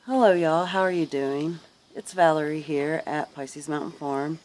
Hello y'all, how are you doing? It's Valerie here at Pisces Mountain Farm,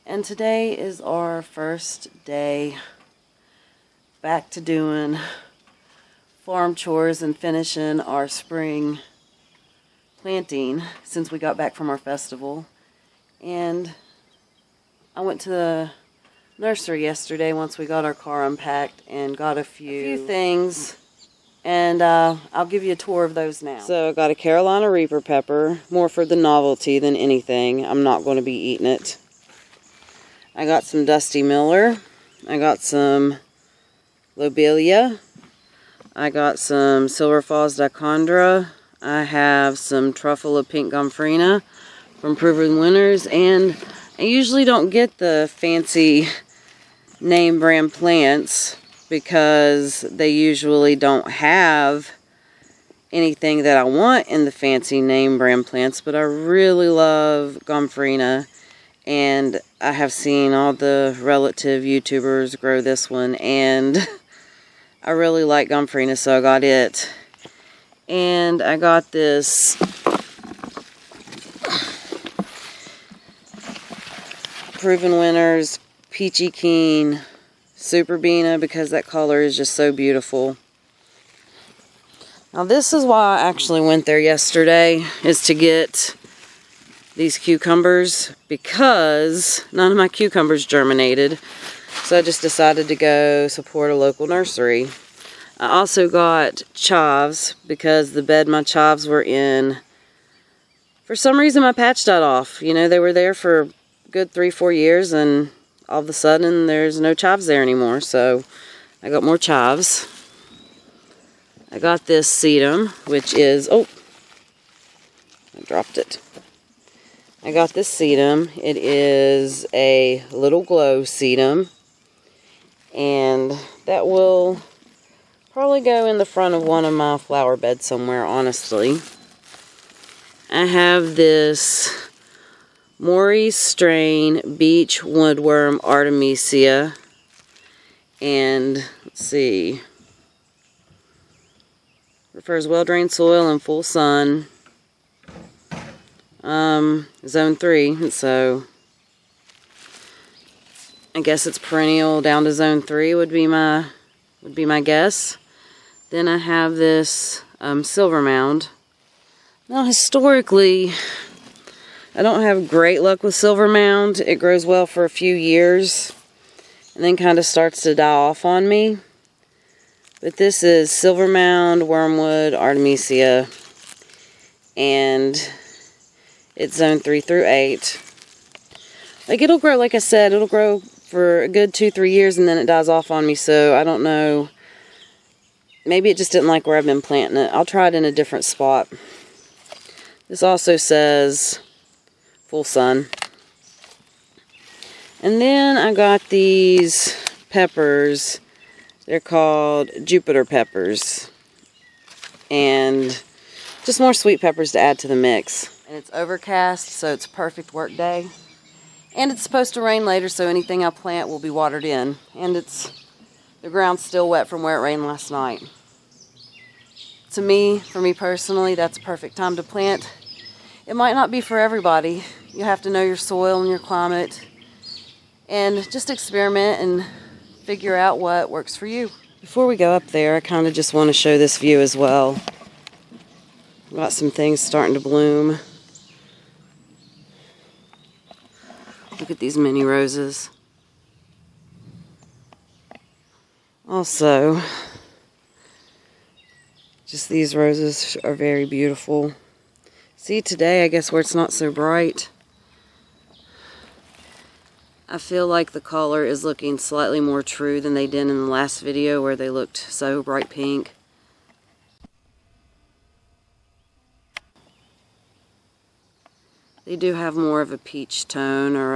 and today is our first day back to doing farm chores and finishing our spring planting since we got back from our festival. And I went to the nursery yesterday once we got our car unpacked and got a few things. And I'll give you a tour of those now. So I got a Carolina Reaper pepper, more for the novelty than anything. I'm not going to be eating it. I got some Dusty Miller. I got some Lobelia. I got some Silver Falls Dichondra. I have some Truffula Pink Gomphrena from Proven Winners. And I usually don't get the fancy name brand plants because they usually don't have anything that I want in the fancy name brand plants, but I really love Gomphrena, and I have seen all the relative YouTubers grow this one, and I really like Gomphrena, so I got it. And I got this Proven Winners Peachy Keen Super Beana because that color is just so beautiful. Now this is why I actually went there yesterday, is to get these cucumbers because none of my cucumbers germinated. So I just decided to go support a local nursery. I also got chives because the bed my chives were in, for some reason my patch died off. You know, they were there for a good 3-4 years and all of a sudden there's no chives there anymore, so I got more chives. I got this sedum, which is, oh, I dropped it. I got this sedum. It is a little glow sedum, and that will probably go in the front of one of my flower beds somewhere, honestly. I have this Maury's strain Beach Woodworm Artemisia, and let's see, prefers well-drained soil and full sun, zone 3, so I guess it's perennial down to zone 3 would be my guess. Then I have this Silver Mound. Now historically, I don't have great luck with Silver Mound. It grows well for a few years and then kind of starts to die off on me. But this is Silver Mound, Wormwood, Artemisia, and it's zone 3 through 8. Like, it'll grow, like I said, it'll grow for a good 2-3 years and then it dies off on me, so I don't know. Maybe it just didn't like where I've been planting it. I'll try it in a different spot. This also says full sun. And then I got these peppers. They're called Jupiter peppers. And just more sweet peppers to add to the mix. And it's overcast, so it's a perfect work day. And it's supposed to rain later, so anything I plant will be watered in. And the ground's still wet from where it rained last night. To me, for me personally, that's a perfect time to plant. It might not be for everybody. You have to know your soil and your climate and just experiment and figure out what works for you. Before we go up there, I kind of just want to show this view as well. Got some things starting to bloom. Look at these mini roses. Also, just these roses are very beautiful. See, today, I guess where it's not so bright, I feel like the color is looking slightly more true than they did in the last video where they looked so bright pink. They do have more of a peach tone or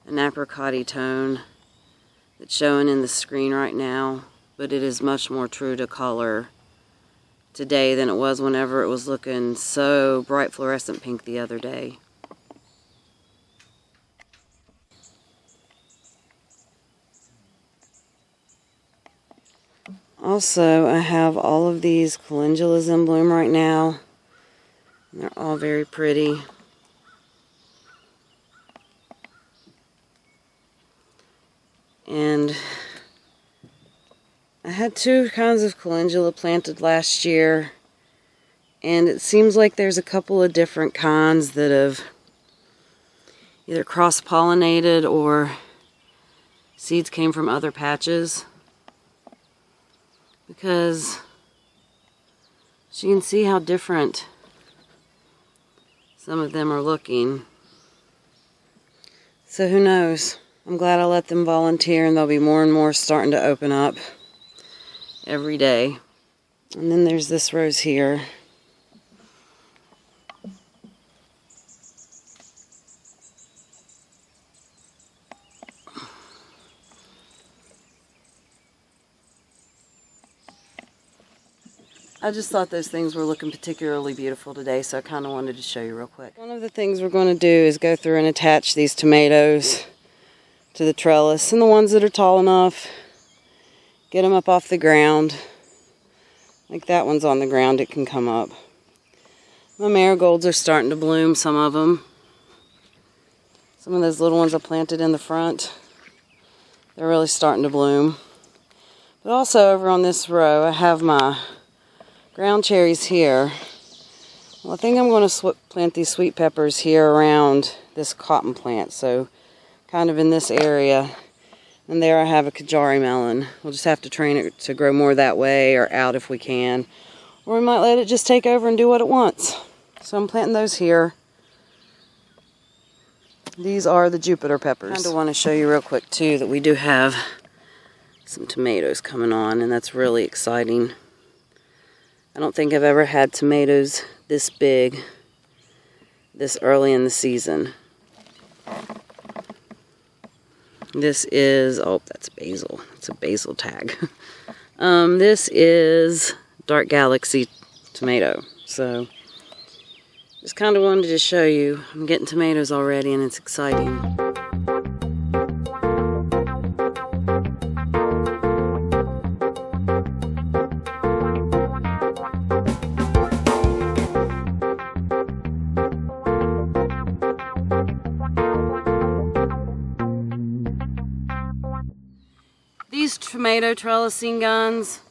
an apricot-y tone that's showing in the screen right now, but it is much more true to color today than it was whenever it was looking so bright fluorescent pink the other day. Also, I have all of these calendulas in bloom right now. And they're all very pretty. And I had 2 kinds of calendula planted last year, and it seems like there's a couple of different kinds that have either cross-pollinated or seeds came from other patches, because you can see how different some of them are looking. So who knows? I'm glad I let them volunteer, and there'll be more and more starting to open up every day. And then there's this rose here. I just thought those things were looking particularly beautiful today, so I kind of wanted to show you real quick. One of the things we're going to do is go through and attach these tomatoes to the trellis, and the ones that are tall enough, get them up off the ground. Like that one's on the ground, it can come up. My marigolds are starting to bloom, some of them. Some of those little ones I planted in the front, they're really starting to bloom. But also over on this row, I have my ground cherries here. Well, I think I'm going to plant these sweet peppers here around this cotton plant, so kind of in this area. And there I have a Kajari melon. We'll just have to train it to grow more that way or out if we can. Or we might let it just take over and do what it wants. So I'm planting those here. These are the Jupiter peppers. I kind of want to show you real quick too that we do have some tomatoes coming on, and that's really exciting. I don't think I've ever had tomatoes this big this early in the season. This is, oh, that's basil. It's a basil tag. This is Dark Galaxy tomato. So, just kind of wanted to show you. I'm getting tomatoes already, and it's exciting. These tomato trellising guns,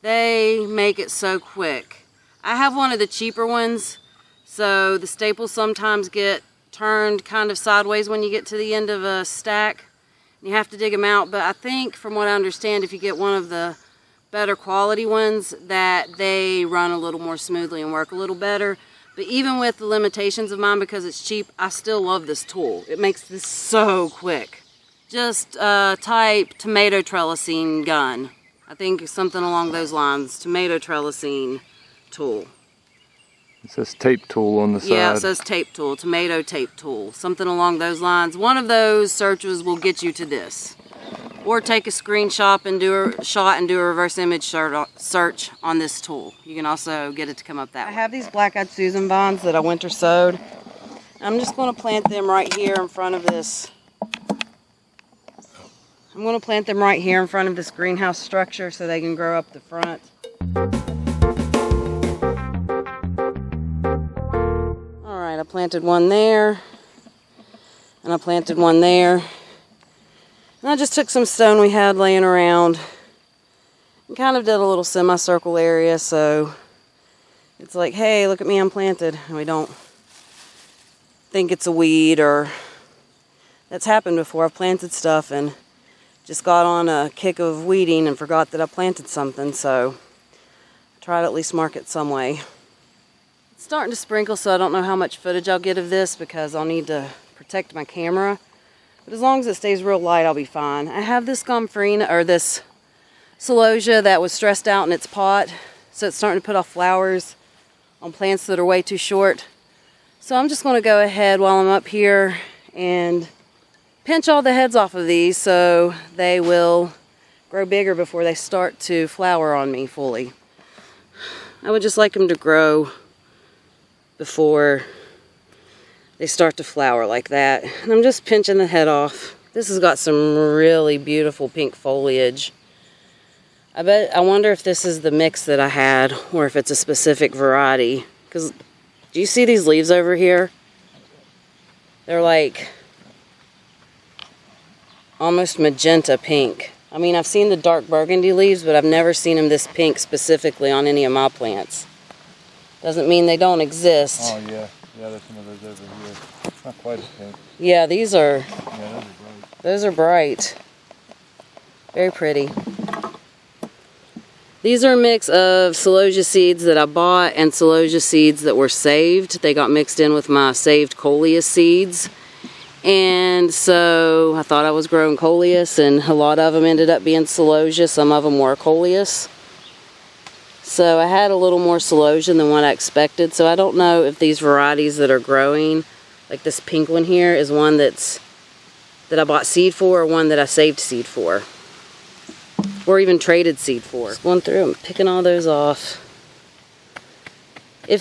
they make it so quick. I have one of the cheaper ones, so the staples sometimes get turned kind of sideways when you get to the end of a stack. You have to dig them out, but I think from what I understand, if you get one of the better quality ones, that they run a little more smoothly and work a little better. But even with the limitations of mine, because it's cheap, I still love this tool. It makes this so quick. Just type tomato trellising gun. I think something along those lines. Tomato trellising tool. It says tape tool on the side. Yeah, it says tape tool. Tomato tape tool. Something along those lines. One of those searches will get you to this. Or take a screenshot and do a reverse image search on this tool. You can also get it to come up that way. I have these black-eyed Susan vines that I winter sowed. I'm just going to plant them right here in front of this. I'm going to plant them right here in front of this greenhouse structure so they can grow up the front. Alright, I planted one there, and I planted one there. And I just took some stone we had laying around and kind of did a little semicircle area, so it's like, hey, look at me, I'm planted. And we don't think it's a weed, or that's happened before. I've planted stuff and just got on a kick of weeding and forgot that I planted something, so I try to at least mark it some way. It's starting to sprinkle, so I don't know how much footage I'll get of this because I'll need to protect my camera. But as long as it stays real light, I'll be fine. I have this gomphrena, or this celosia that was stressed out in its pot, so it's starting to put off flowers on plants that are way too short. So I'm just going to go ahead while I'm up here and pinch all the heads off of these so they will grow bigger before they start to flower on me fully. I would just like them to grow before they start to flower like that. And I'm just pinching the head off. This has got some really beautiful pink foliage. I wonder if this is the mix that I had or if it's a specific variety, because Do you see these leaves over here? They're like almost magenta pink. I mean, I've seen the dark burgundy leaves, but I've never seen them this pink specifically on any of my plants. Doesn't mean they don't exist. Oh yeah, yeah, there's some of those over here. Not quite as pink. Yeah, these are. Yeah, Those are bright. Very pretty. These are a mix of celosia seeds that I bought and celosia seeds that were saved. They got mixed in with my saved coleus seeds. And so I thought I was growing coleus, and a lot of them ended up being celosia. Some of them were coleus. So I had a little more celosia than what I expected. So I don't know if these varieties that are growing, like this pink one here, is one that I bought seed for, or one that I saved seed for, or even traded seed for. Just going through and picking all those off. I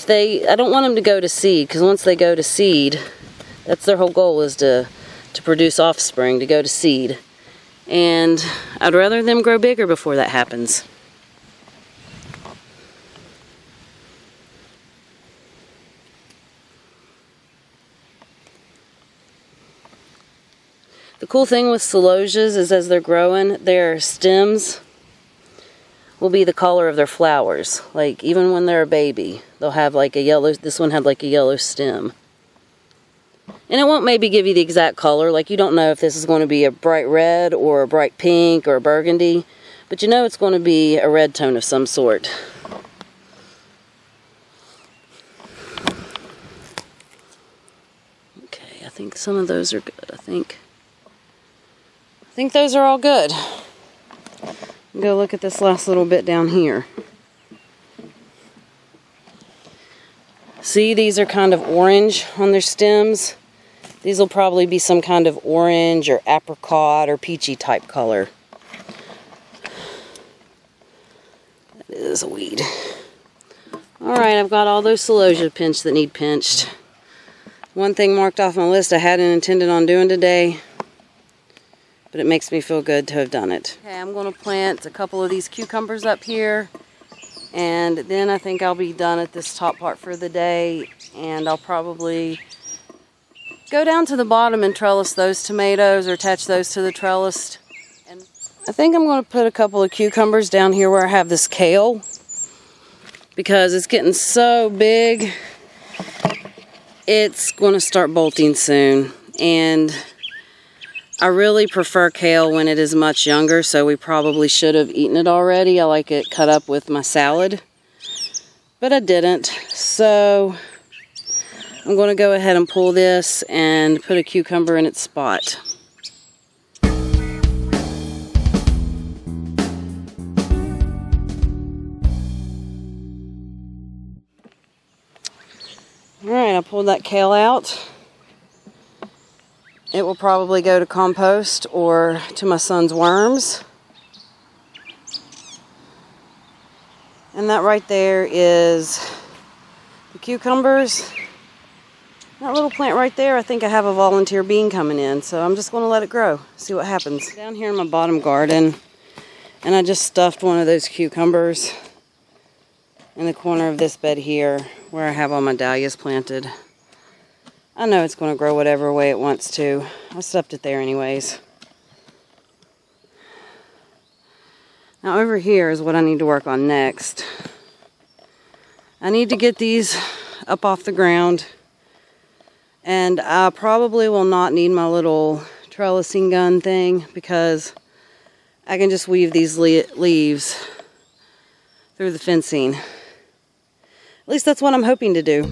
don't want them to go to seed, because once they go to seed, that's their whole goal, is to produce offspring, to go to seed. And I'd rather them grow bigger before that happens. The cool thing with celosias is as they're growing, their stems will be the color of their flowers. Like even when they're a baby, they'll have like a yellow, this one had like a yellow stem. And it won't maybe give you the exact color, like you don't know if this is going to be a bright red or a bright pink or a burgundy, but you know it's going to be a red tone of some sort. Okay, I think some of those are good. I think those are all good. Go look at this last little bit down here. See, these are kind of orange on their stems. These will probably be some kind of orange or apricot or peachy type color. That is a weed. Alright, I've got all those celosia pinched that need pinched. One thing marked off my list I hadn't intended on doing today, but it makes me feel good to have done it. Okay, I'm going to plant a couple of these cucumbers up here, and then I think I'll be done at this top part for the day, and I'll probably go down to the bottom and trellis those tomatoes, or attach those to the trellis. And I think I'm going to put a couple of cucumbers down here where I have this kale, because it's getting so big, it's going to start bolting soon. And I really prefer kale when it is much younger, so we probably should have eaten it already. I like it cut up with my salad, but I didn't. So I'm going to go ahead and pull this and put a cucumber in its spot. Alright, I pulled that kale out. It will probably go to compost or to my son's worms. And that right there is the cucumbers. That little plant right there, I think I have a volunteer bean coming in, so I'm just going to let it grow, see what happens. Down here in my bottom garden, and I just stuffed one of those cucumbers in the corner of this bed here, where I have all my dahlias planted. I know it's going to grow whatever way it wants to. I stuffed it there anyways. Now over here is what I need to work on next. I need to get these up off the ground. And I probably will not need my little trellising gun thing, because I can just weave these leaves through the fencing. At least that's what I'm hoping to do.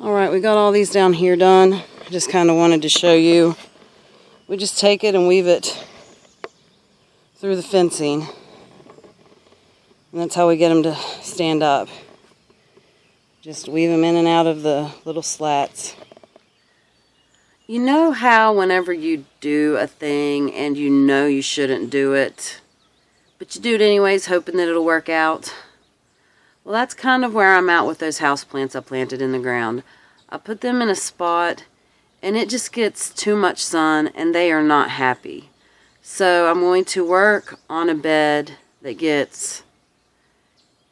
Alright, we got all these down here done. I just kind of wanted to show you. We just take it and weave it through the fencing. And that's how we get them to stand up. Just weave them in and out of the little slats. You know how whenever you do a thing and you know you shouldn't do it, but you do it anyways, hoping that it'll work out? Well, that's kind of where I'm at with those houseplants I planted in the ground. I put them in a spot, and it just gets too much sun and they are not happy. So I'm going to work on a bed that gets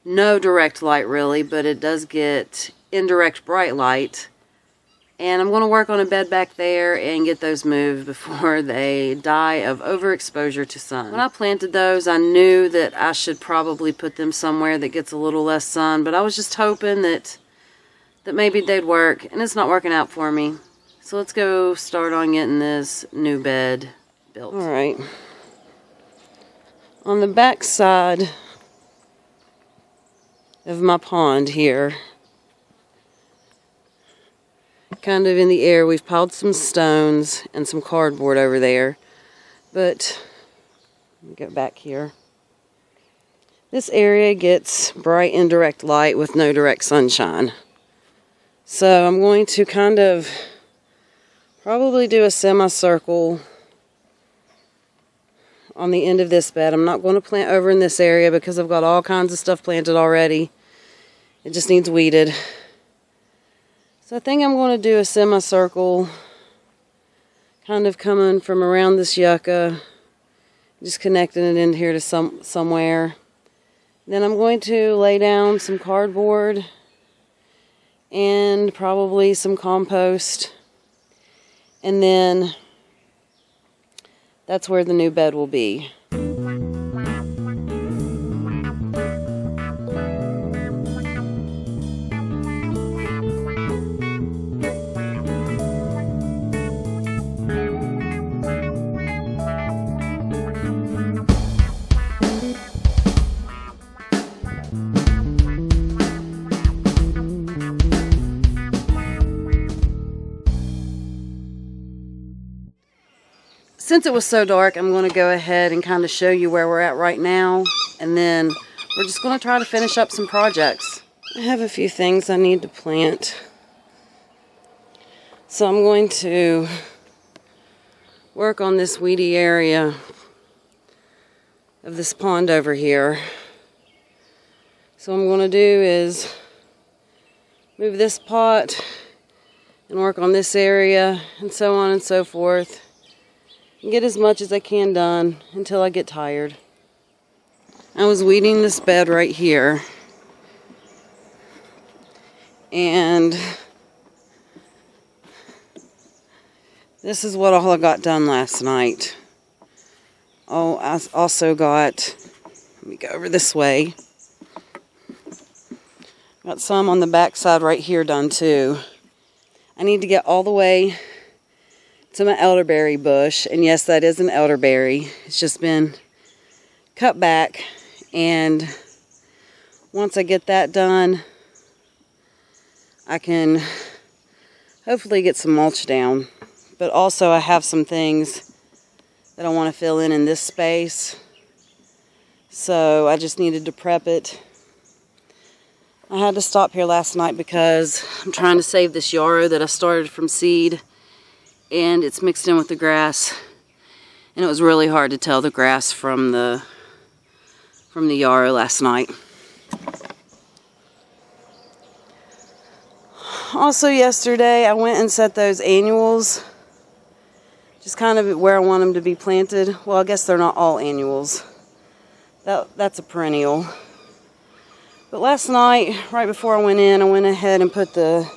no direct light really, but it does get indirect bright light. And I'm going to work on a bed back there and get those moved before they die of overexposure to sun. When I planted those, I knew that I should probably put them somewhere that gets a little less sun, but I was just hoping that maybe they'd work, and it's not working out for me. So let's go start on getting this new bed built. All right. On the back side of my pond here, kind of in the air, we've piled some stones and some cardboard over there. But let me go back here. This area gets bright indirect light with no direct sunshine. So I'm going to kind of probably do a semicircle on the end of this bed. I'm not going to plant over in this area because I've got all kinds of stuff planted already. It just needs weeded. So I think I'm going to do a semicircle, kind of coming from around this yucca, just connecting it in here to somewhere. Then I'm going to lay down some cardboard and probably some compost, and then that's where the new bed will be. Since it was so dark, I'm going to go ahead and kind of show you where we're at right now, and then we're just going to try to finish up some projects. I have a few things I need to plant. So I'm going to work on this weedy area of this pond over here. So what I'm going to do is move this pot and work on this area and so on and so forth. And get as much as I can done until I get tired. I was weeding this bed right here, and this is what all I got done last night. Oh, I also got, let me go over this way, got some on the back side right here done too. I need to get all the way to my elderberry bush, and yes, that is an elderberry. It's just been cut back, and once I get that done, I can hopefully get some mulch down. But also I have some things that I want to fill in this space, so I just needed to prep it. I had to stop here last night because I'm trying to save this yarrow that I started from seed, and it's mixed in with the grass, and it was really hard to tell the grass from the yarrow last night. Also yesterday I went and set those annuals, just kind of where I want them to be planted. Well, I guess they're not all annuals. That's a perennial. But last night, right before I went in, I went ahead and put the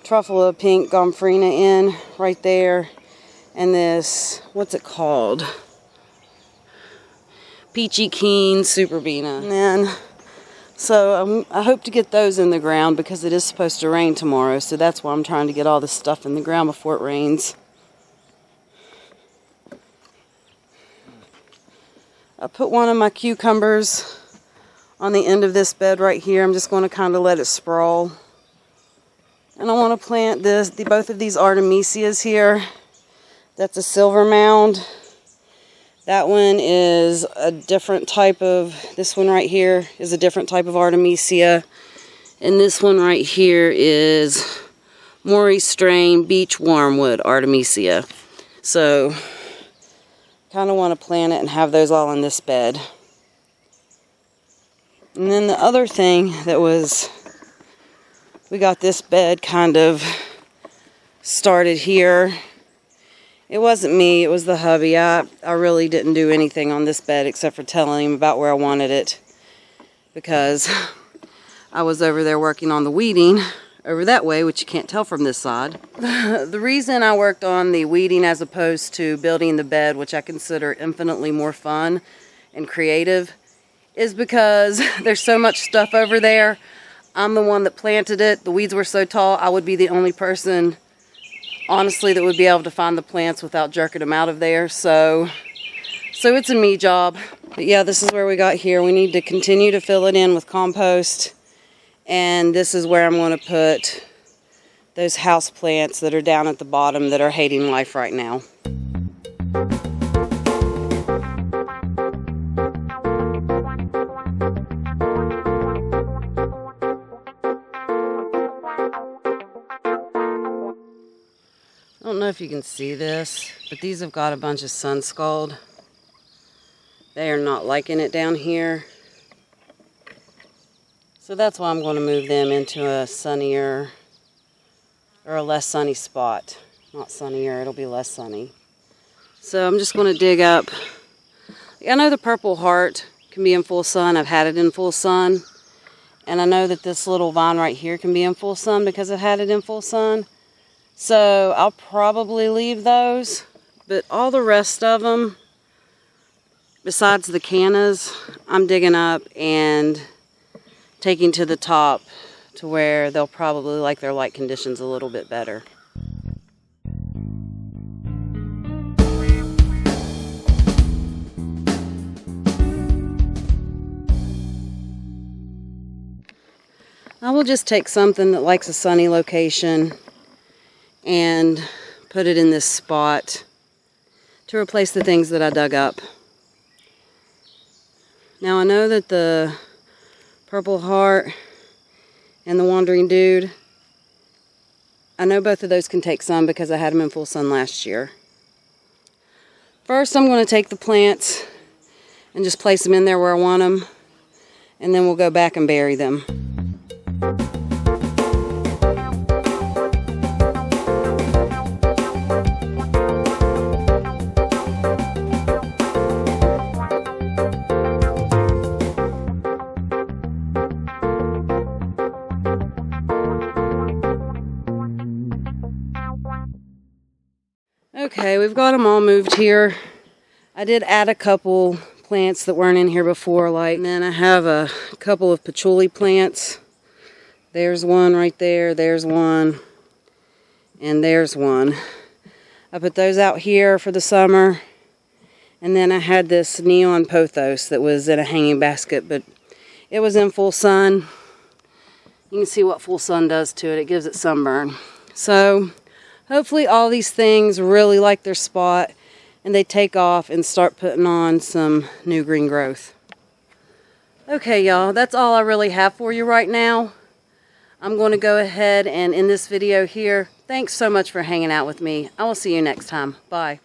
Truffula Pink Gomphrena in right there, and this, what's it called? Peachy Keen Superbena. And then, so I hope to get those in the ground because it is supposed to rain tomorrow, so that's why I'm trying to get all this stuff in the ground before it rains. I put one of my cucumbers on the end of this bed right here. I'm just going to kind of let it sprawl. And I want to plant both of these Artemisias here. That's a silver mound. That one is a different type of, this one right here is a different type of Artemisia. And this one right here is Maury strain Beach Wormwood Artemisia. So, kind of want to plant it and have those all in this bed. And then the other thing that was, we got this bed kind of started here. It wasn't me, it was the hubby. I really didn't do anything on this bed except for telling him about where I wanted it, because I was over there working on the weeding over that way, which you can't tell from this side. The reason I worked on the weeding as opposed to building the bed, which I consider infinitely more fun and creative, is because there's so much stuff over there. I'm the one that planted it. The weeds were so tall, I would be the only person, honestly, that would be able to find the plants without jerking them out of there. So it's a me job. But yeah, this is where we got here. We need to continue to fill it in with compost. And this is where I'm going to put those house plants that are down at the bottom that are hating life right now. I don't know if you can see this, but these have got a bunch of sun scald. They are not liking it down here. So that's why I'm going to move them into a sunnier or a less sunny spot. Not sunnier, it'll be less sunny. So I'm just going to dig up. I know the purple heart can be in full sun. I've had it in full sun. And I know that this little vine right here can be in full sun because I've had it in full sun. So I'll probably leave those. But all the rest of them, besides the cannas, I'm digging up and taking to the top to where they'll probably like their light conditions a little bit better. I will just take something that likes a sunny location and put it in this spot to replace the things that I dug up. Now I know that the Purple Heart and the Wandering Dude, I know both of those can take sun because I had them in full sun last year. First I'm going to take the plants and just place them in there where I want them, and then we'll go back and bury them. Okay, we've got them all moved here. I did add a couple plants that weren't in here before, like, and then I have a couple of patchouli plants. There's one right there, there's one, and there's one. I put those out here for the summer, and then I had this neon pothos that was in a hanging basket, but it was in full sun. You can see what full sun does to it. It gives it sunburn. So hopefully all these things really like their spot and they take off and start putting on some new green growth. Okay, y'all, that's all I really have for you right now. I'm going to go ahead and end this video here. Thanks so much for hanging out with me. I will see you next time. Bye.